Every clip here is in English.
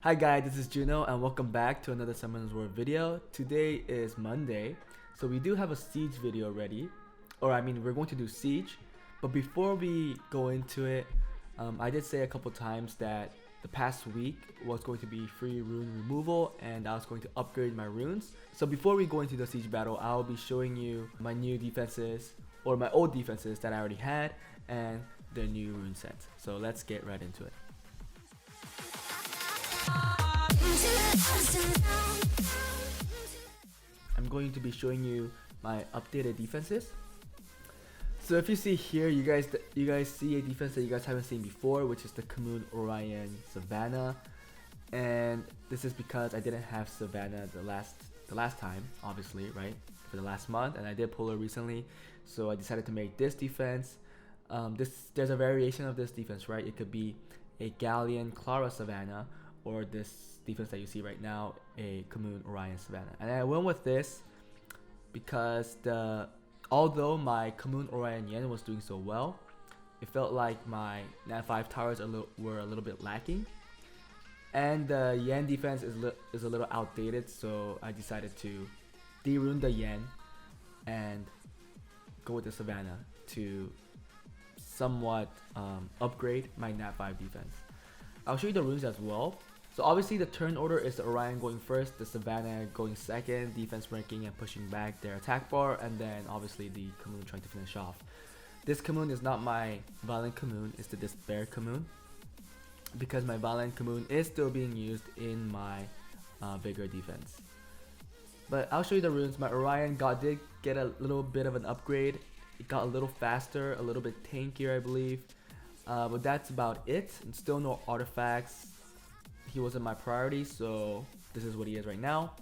Hi guys, this is Juno and welcome back to another Summoners War video. Today is Monday, so we do have a siege video ready. We're going to do siege. But before we go into it, I did say a couple times that the past week was going to be free rune removal and I was going to upgrade my runes. So before we go into the siege battle, I'll be showing you my new defenses, or my old defenses that I already had, and the new rune sets. So let's get right into it. I'm going to be showing you my updated defenses. So if you see here, you guys see a defense that you guys haven't seen before, which is the Khmun, Orion, Savannah. And this is because I didn't have Savannah the last time, obviously, right? For the last month, and I did pull her recently, so I decided to make this defense. There's a variation of this defense, right? It could be a Galleon, Clara, Savannah, or this defense that you see right now, a Khmun, Orion, Savannah. And I went with this because although my Khmun, Orion, Jeanne was doing so well, it felt like my Nat 5 towers were a little bit lacking, and the Jeanne defense is a little outdated, so I decided to de-rune the Jeanne and go with the Savannah to somewhat upgrade my Nat 5 defense. I'll show you the runes as well. So obviously the turn order is the Orion going first, the Savannah going second, defense ranking and pushing back their attack bar, and then obviously the Khmun trying to finish off. This Khmun is not my Violent Khmun, it's the Despair Khmun, because my Violent Khmun is still being used in my Vigor defense. But I'll show you the runes. My Orion did get a little bit of an upgrade. It got a little faster, a little bit tankier, I believe. But that's about it. And still no artifacts. He wasn't my priority, so this is what he is right now.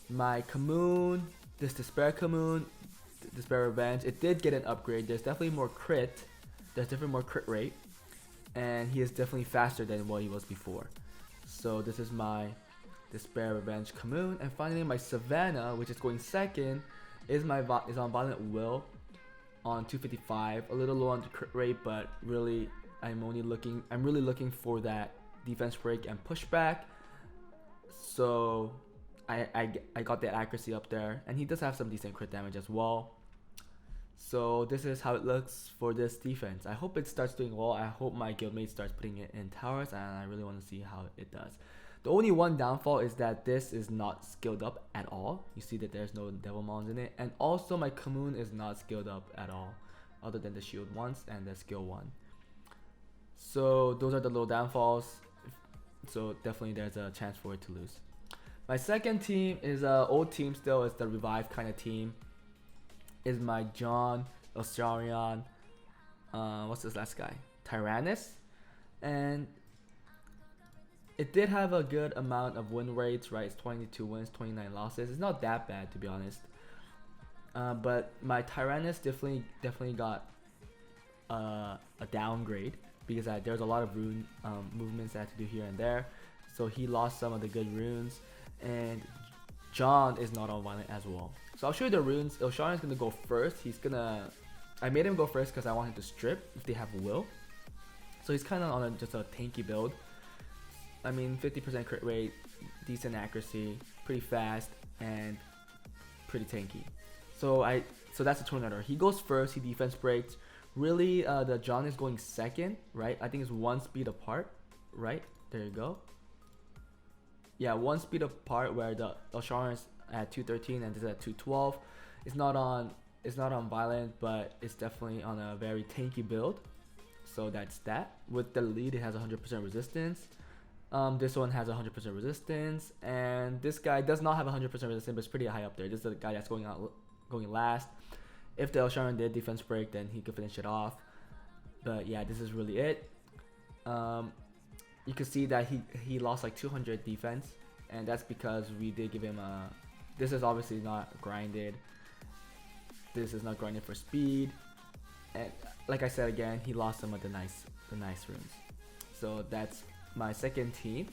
My Khmun, this Despair Khmun, Despair Revenge, it did get an upgrade. There's definitely more crit. There's definitely more crit rate. And he is definitely faster than what he was before. So this is my Despair Revenge Khmun. And finally my Savannah, which is going second, is on Violent Will on 255. A little low on the crit rate, but really I'm really looking for that defense break and pushback, so I got that accuracy up there, and he does have some decent crit damage as well. So this is how it looks for this defense. I hope it starts doing well. I hope my guildmate starts putting it in towers, and I really want to see how it does. The only one downfall is that this is not skilled up at all. You see that there's no devil mons in it, and also my Khmun is not skilled up at all, other than the shield once and the skill 1. So those are the little downfalls. So definitely there's a chance for it to lose. My second team is an old team still. It's the revive kind of team. Is my Jeanne, Elsharion, what's this last guy? Taranys. And it did have a good amount of win rates, right? It's 22 wins, 29 losses. It's not that bad, to be honest. But my Taranys definitely got a downgrade, because there's a lot of rune movements I had to do here and there, so he lost some of the good runes, and Jeanne is not on Violent as well. So I'll show you the runes. Elsharion is gonna go first. I made him go first because I want him to strip if they have will. So he's kind of on just a tanky build. I mean, 50% crit rate, decent accuracy, pretty fast, and pretty tanky. So that's the turn order. He goes first. He defense breaks. Really, the Jeanne is going second, right? I think it's 1 speed apart, right? There you go. Yeah, 1 speed apart, where the Elsharion is at 213 and this is at 212. It's not on Violent, but it's definitely on a very tanky build. So that's that. With the lead, it has 100% resistance. This one has 100% resistance, and this guy does not have 100% resistance, but it's pretty high up there. This is the guy that's going last. If the Elsharion did defense break, then he could finish it off. But yeah, this is really it. You can see that he lost like 200 defense, and that's because we did give him a. This is obviously not grinded. This is not grinded for speed, and like I said again, he lost some of the nice runes. So that's my second team.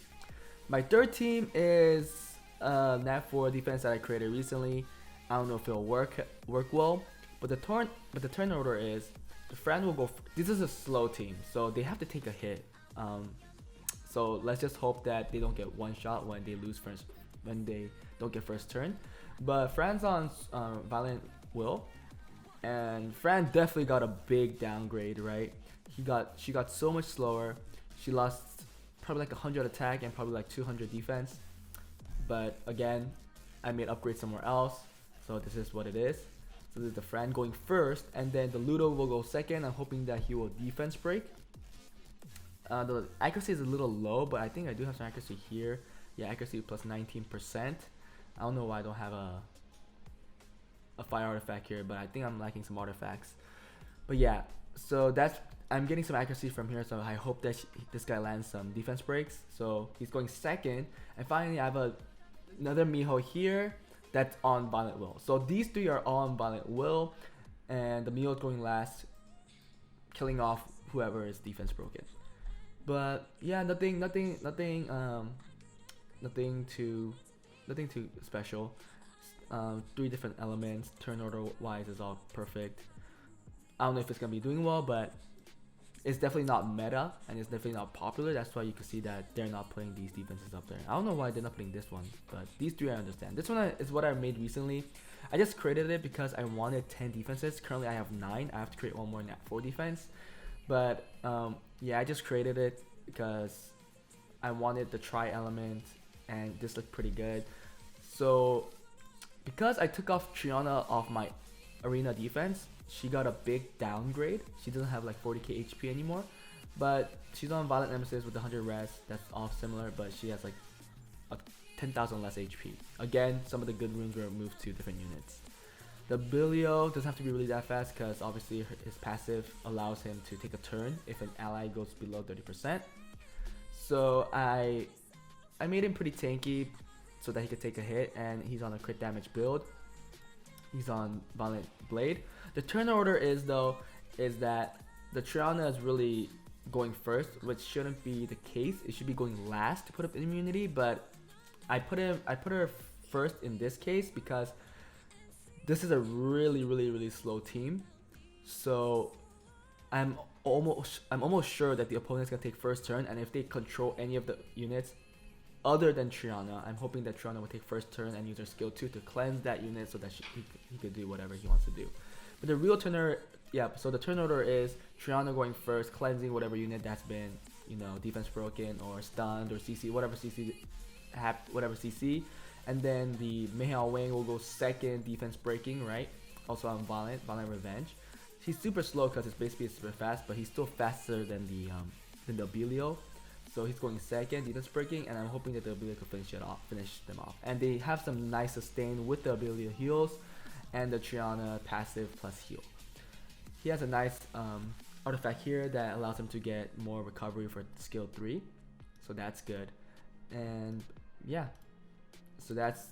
My third team is Nat 4 defense that I created recently. I don't know if it'll work well. But the turn order is Fran will go. This is a slow team, so they have to take a hit. So let's just hope that they don't get one shot when they lose first, when they don't get first turn. But Fran's on Violent Will, and Fran definitely got a big downgrade, right? She got so much slower. She lost probably like 100 attack and probably like 200 defense. But again, I made upgrades somewhere else, so this is what it is. So this is the Fran going first, and then the Ludo will go second. I'm hoping that he will defense break. The accuracy is a little low, but I think I do have some accuracy here. Yeah, accuracy plus 19%. I don't know why I don't have a fire artifact here, but I think I'm lacking some artifacts. But yeah, so that's, I'm getting some accuracy from here, so I hope that this guy lands some defense breaks. So he's going second, and finally I have another Miho here that's on Violent Will. So these three are all on Violent Will, and the Miho is going last, killing off whoever is defense broken. But yeah, nothing too special. 3 different elements. Turn order wise is all perfect. I don't know if it's gonna be doing well, but it's definitely not meta and it's definitely not popular. That's why you can see that they're not putting these defenses up there. I don't know why they're not putting this one, but these 3 I understand. This one is what I made recently. I just created it because I wanted 10 defenses. Currently I have 9. I have to create one more for defense. But yeah, I just created it because I wanted the tri element, and this looked pretty good. So because I took off Triana off my arena defense, she got a big downgrade. She doesn't have like 40k HP anymore, but she's on Violent Nemesis with 100 res. That's all similar, but she has like a 10,000 less HP. Again, some of the good runes were moved to different units. The Abellio doesn't have to be really that fast because obviously his passive allows him to take a turn if an ally goes below 30%. So I made him pretty tanky so that he could take a hit, and he's on a crit damage build. He's on Violent Blade. The turn order is that the Triana is really going first, which shouldn't be the case. It should be going last to put up immunity, but I put her first in this case because this is a really slow team. So I'm almost sure that the opponent's gonna take first turn, and if they control any of the units other than Triana, I'm hoping that Triana will take first turn and use her skill 2 to cleanse that unit so that he could do whatever he wants to do. But the real turn order, yeah, so the turn order is Triana going first, cleansing whatever unit that's been, you know, defense broken or stunned or CC, whatever CC, and then the Miho Wang will go second, defense breaking, right? Also on Violent Revenge. He's super slow because his base speed is super fast, but he's still faster than the Abellio. So he's going second, defense breaking, and I'm hoping that the Abellio could finish them off. And they have some nice sustain with the Abellio heals and the Triana passive plus heal. He has a nice artifact here that allows him to get more recovery for skill 3, so that's good. And yeah, so that's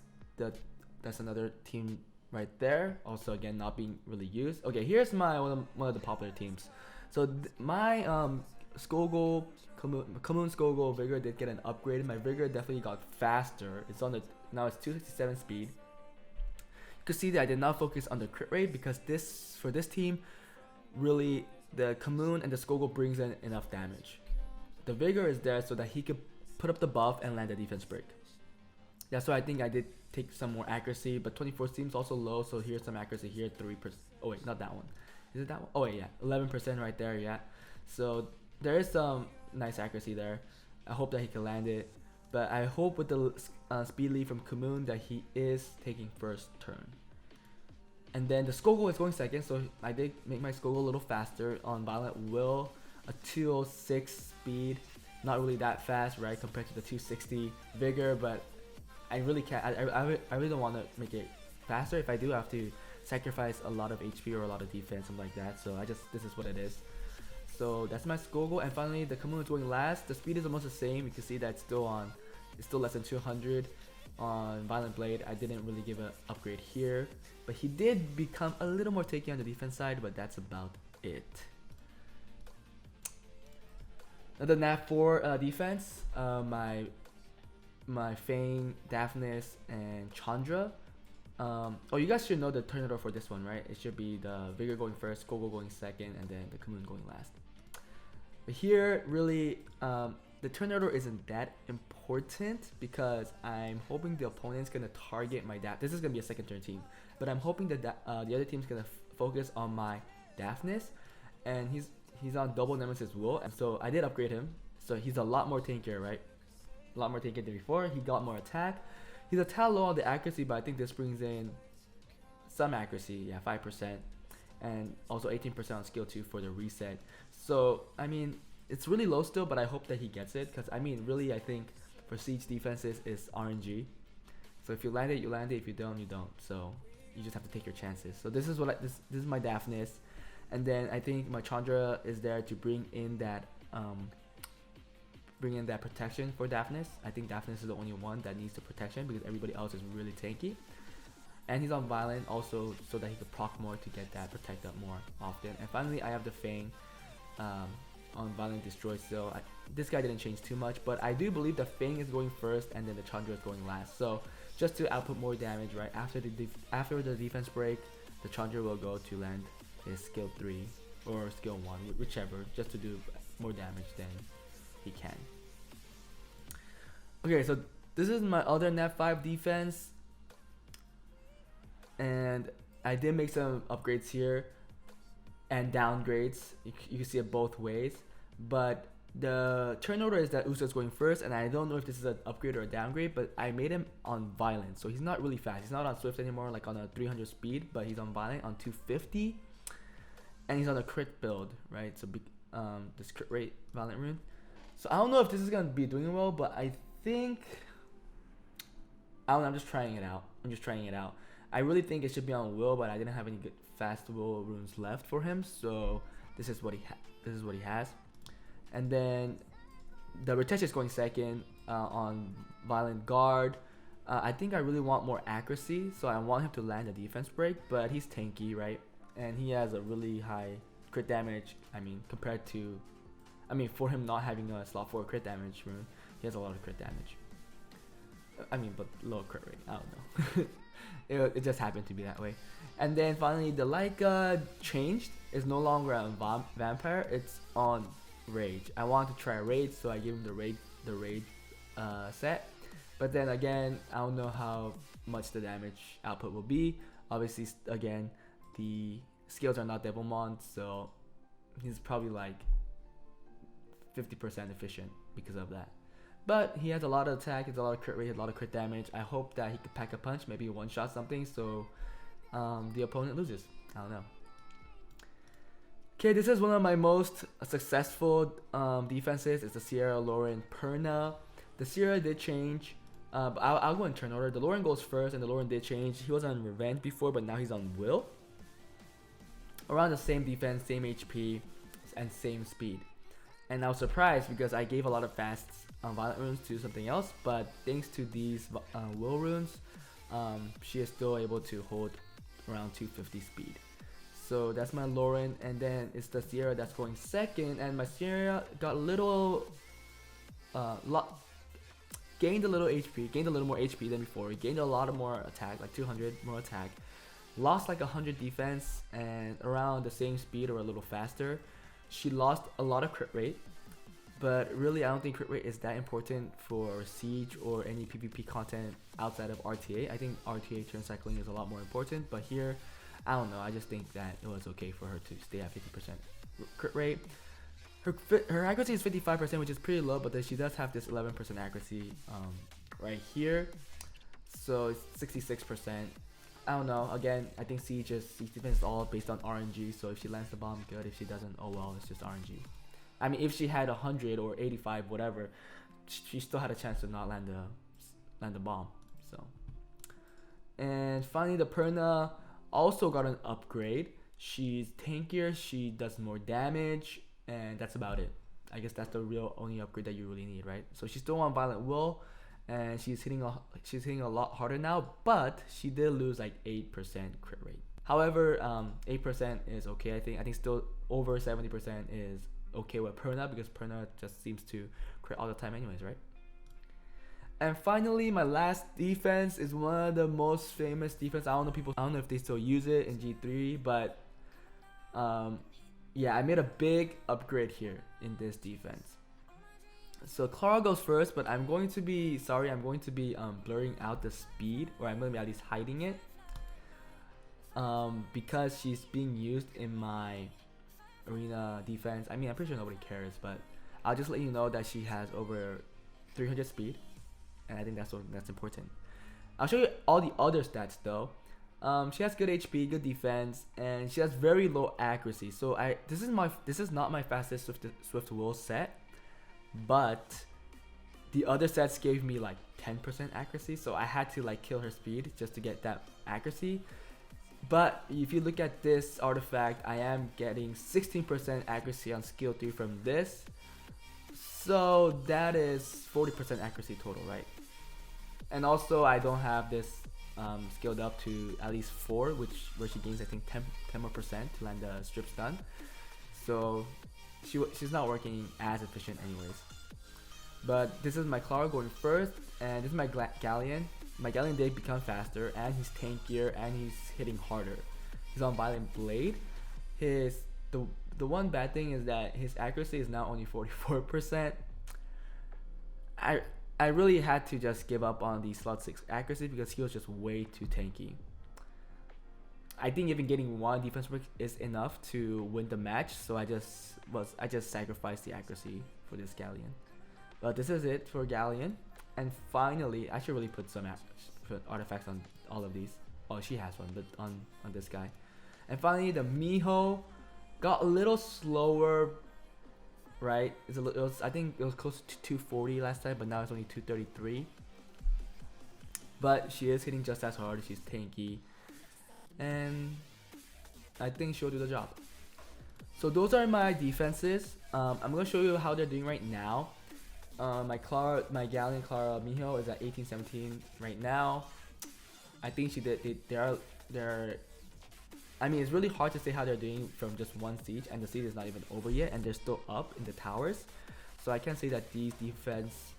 another team right there. Also again, not being really used. Okay, here's my one of the popular teams. So my Skogul, Khmun, Skogul, Vigor did get an upgrade. My Vigor definitely got faster. It's on the, now it's 267 speed. You can see that I did not focus on the crit rate because for this team, really the Khmun and the Skogul brings in enough damage. The Vigor is there so that he could put up the buff and land a defense break. That's why I think I did take some more accuracy, but 24 seems also low, so here's some accuracy here, 3%. Oh wait, not that one. Is it that one? Oh wait, yeah, 11% right there, yeah. So there is some nice accuracy there. I hope that he can land it, but I hope with the speed lead from Khmun that he is taking first turn. And then the Skogul is going second, so I did make my Skogul a little faster on Violent Will, a 206 speed, not really that fast, right, compared to the 260 Vigor, but I really can't. I really don't want to make it faster. If I do, I have to sacrifice a lot of HP or a lot of defense, something like that. So this is what it is. So that's my Skogul, and finally the Khmun is going last. The speed is almost the same. You can see that it's still less than 200 on Violent Blade. I didn't really give an upgrade here, but he did become a little more tanky on the defense side, but that's about it. Now the NAV4 defense, my Feng, Daphnis, and Chandra. Oh, you guys should know the turn order for this one, right? It should be the Vigor going first, Skogul going second, and then the Khmun going last. But here, really, the the turn order isn't that important because I'm hoping the opponent's gonna target my This is gonna be a second turn team, but I'm hoping that the other team's gonna focus on my Daphnis, and he's on double Nemesis Will, and so I did upgrade him. So he's a lot more tankier, right? A lot more tankier than before. He got more attack. He's a tad low on the accuracy, but I think this brings in some accuracy, yeah, 5%, and also 18% on skill 2 for the reset. So I mean, it's really low still, but I hope that he gets it, because I mean, really, I think for siege defenses is RNG. So if you land it, you land it. If you don't, you don't. So you just have to take your chances. So this is what this is my Daphnis, and then I think my Chandra is there to bring in that protection for Daphnis. I think Daphnis is the only one that needs the protection because everybody else is really tanky. And he's on Violent also, so that he could proc more to get that protect up more often. And finally, I have the Feng on Violent Destroy still. This guy didn't change too much, but I do believe the Feng is going first and then the Chandra is going last. So just to output more damage, right after the defense break, the Chandra will go to land his skill 3 or skill 1, whichever, just to do more damage than he can. Okay, so this is my other net 5 defense, and I did make some upgrades here and downgrades. You can see it both ways, but the turn order is that Woosa is going first, and I don't know if this is an upgrade or a downgrade, but I made him on Violent, so he's not really fast. He's not on Swift anymore, like on a 300 speed, but he's on Violent on 250, and he's on a crit build, right? So this crit rate Violent rune. So I don't know if this is gonna be doing well, but I think I'm just trying it out. I really think it should be on Will, but I didn't have any good fast Will runes left for him, so this is what he has. And then the Ritesh is going second on Violent Guard. I think I really want more accuracy, so I want him to land a defense break, but he's tanky, right? And he has a really high crit damage. I mean, for him not having a slot 4 crit damage rune, he has a lot of crit damage. I mean, but low crit rate. I don't know. it just happened to be that way. And then finally, the Laika changed. It's no longer on Vampire. It's on Rage. I wanted to try Rage, so I gave him the Rage set. But then again, I don't know how much the damage output will be. Obviously, again, the skills are not Devilmon, so he's probably like 50% efficient because of that. But he has a lot of attack, he has a lot of crit rate, a lot of crit damage. I hope that he could pack a punch, maybe one shot something, so the opponent loses. I don't know. Okay, this is one of my most successful defenses. It's the Seara, Loren, Perna. The Seara did change, but I'll go in turn order. The Loren goes first, and the Loren did change. He was on Revenge before, but now he's on Will. Around the same defense, same HP, and same speed. And I was surprised because I gave a lot of fast Violent runes to something else, but thanks to these Will runes, she is still able to hold around 250 speed. So that's my Loren, and then it's the Seara that's going second, and my Seara got a little, gained a little HP, gained a little more HP than before, gained a lot of more attack, like 200 more attack, lost like 100 defense, and around the same speed or a little faster. She lost a lot of crit rate, but really I don't think crit rate is that important for Siege or any PvP content outside of RTA. I think RTA turn cycling is a lot more important, but here, I don't know, I just think that it was okay for her to stay at 50% crit rate. Her accuracy is 55%, which is pretty low, but then she does have this 11% accuracy right here, so it's 66%. I don't know, again, I think Siege defense is all based on RNG, so if she lands the bomb, good. If she doesn't, oh well, it's just RNG. I mean, if she had 100 or 85, whatever, she still had a chance to not land the bomb. So, and finally, the Perna also got an upgrade. She's tankier, she does more damage, and that's about it. I guess that's the real only upgrade that you really need, right? So she's still on Violent Will, and she's hitting a lot harder now, but she did lose like 8% crit rate. However, 8% is okay. I think still over 70% is okay with Perna, because Perna just seems to crit all the time anyways, right? And finally, my last defense is one of the most famous defense. I don't know if they still use it in G3, but yeah, I made a big upgrade here in this defense. So Clara goes first, but I'm going to be blurring out the speed, or I'm going to be at least hiding it, because she's being used in my arena defense. I mean, I'm pretty sure nobody cares, but I'll just let you know that she has over 300 speed, and I think that's important. I'll show you all the other stats though. She has good HP, good defense, and she has very low accuracy. So this is not my fastest Swift Will set, but the other sets gave me like 10% accuracy, so I had to like kill her speed just to get that accuracy. But if you look at this artifact, I am getting 16% accuracy on skill 3 from this, so that is 40% accuracy total, right? And also I don't have this scaled up to at least 4, where she gains I think 10 more percent to land the strip stun. So she's not working as efficient anyways. But this is my Clara going first, and this is my Galleon. My Galleon did become faster, and he's tankier, and he's hitting harder. He's on Violent Blade. The one bad thing is that his accuracy is now only 44%. I really had to just give up on the slot 6 accuracy because he was just way too tanky. I think even getting 1 defense break is enough to win the match, so I just sacrificed the accuracy for this Galleon. But this is it for Galleon. And finally, I should really put some artifacts on all of these. Oh, she has one, but on this guy. And finally, the Miho got a little slower, right? I think it was close to 240 last time, but now it's only 233. But she is hitting just as hard. She's tanky, and I think she'll do the job. So those are my defenses. I'm gonna show you how they're doing right now. My Galleon Clara Miho is at 1817 right now. I think I mean, it's really hard to say how they're doing from just one siege, and the siege is not even over yet, and they're still up in the towers. So I can't say that these defense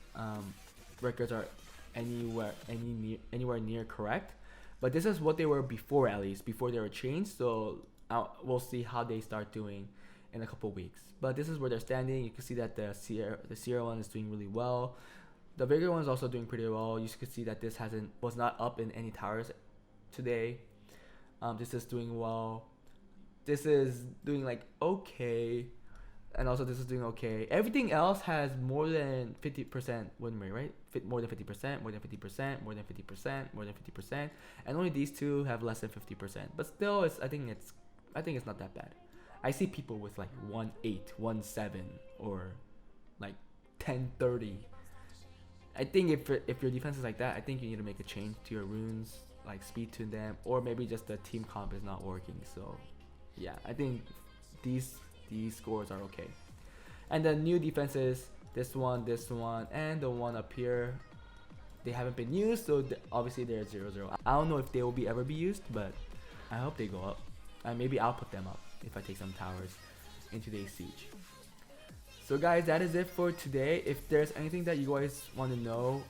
records are anywhere near correct. But this is what they were before, at least before they were changed. So we'll see how they start doing in a couple weeks. But this is where they're standing. You can see that the Seara one is doing really well. The Vigor one is also doing pretty well. You can see that this was not up in any towers today. This is doing well. This is doing like okay, and also this is doing okay. Everything else has more than 50% win rate, right? More than 50%, more than 50%, more than 50%, more than 50%, and only these two have less than 50%. But still, I think it's not that bad. I see people with like 1.8, 1.7, or like 10.30. I think if your defense is like that, I think you need to make a change to your runes, like speed tune them, or maybe just the team comp is not working. So yeah, I think these scores are okay. And the new defenses, this one, and the one up here, they haven't been used, so obviously they're 0-0. I don't know if they will ever be used, but I hope they go up, and maybe I'll put them up if I take some towers in today's siege. So guys, that is it for today. If there's anything that you guys want to know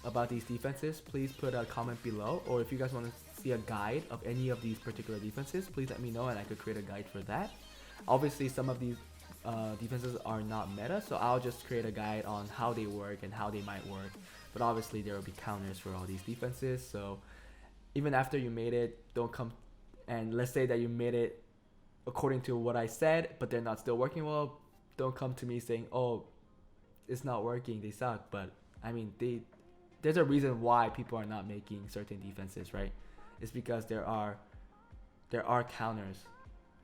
about these defenses, please put a comment below, or if you guys want to see a guide of any of these particular defenses, please let me know and I could create a guide for that. Obviously some of these defenses are not meta, so I'll just create a guide on how they work and how they might work, but obviously there will be counters for all these defenses. So even after you made it, don't come and let's say that you made it according to what I said, but they're not still working well, don't come to me saying, oh, it's not working, they suck. But I mean, there's a reason why people are not making certain defenses, right? It's because there are counters,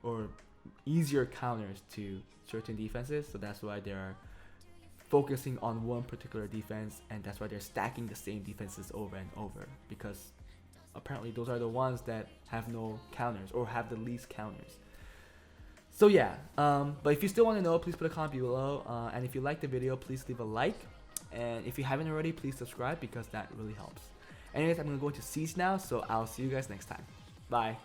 or easier counters to certain defenses, so that's why they're focusing on one particular defense, and that's why they're stacking the same defenses over and over, because apparently those are the ones that have no counters or have the least counters. So yeah, but if you still want to know, please put a comment below, and if you like the video, please leave a like, and if you haven't already, please subscribe because that really helps. Anyways, I'm gonna go to Siege now, so I'll see you guys next time. Bye.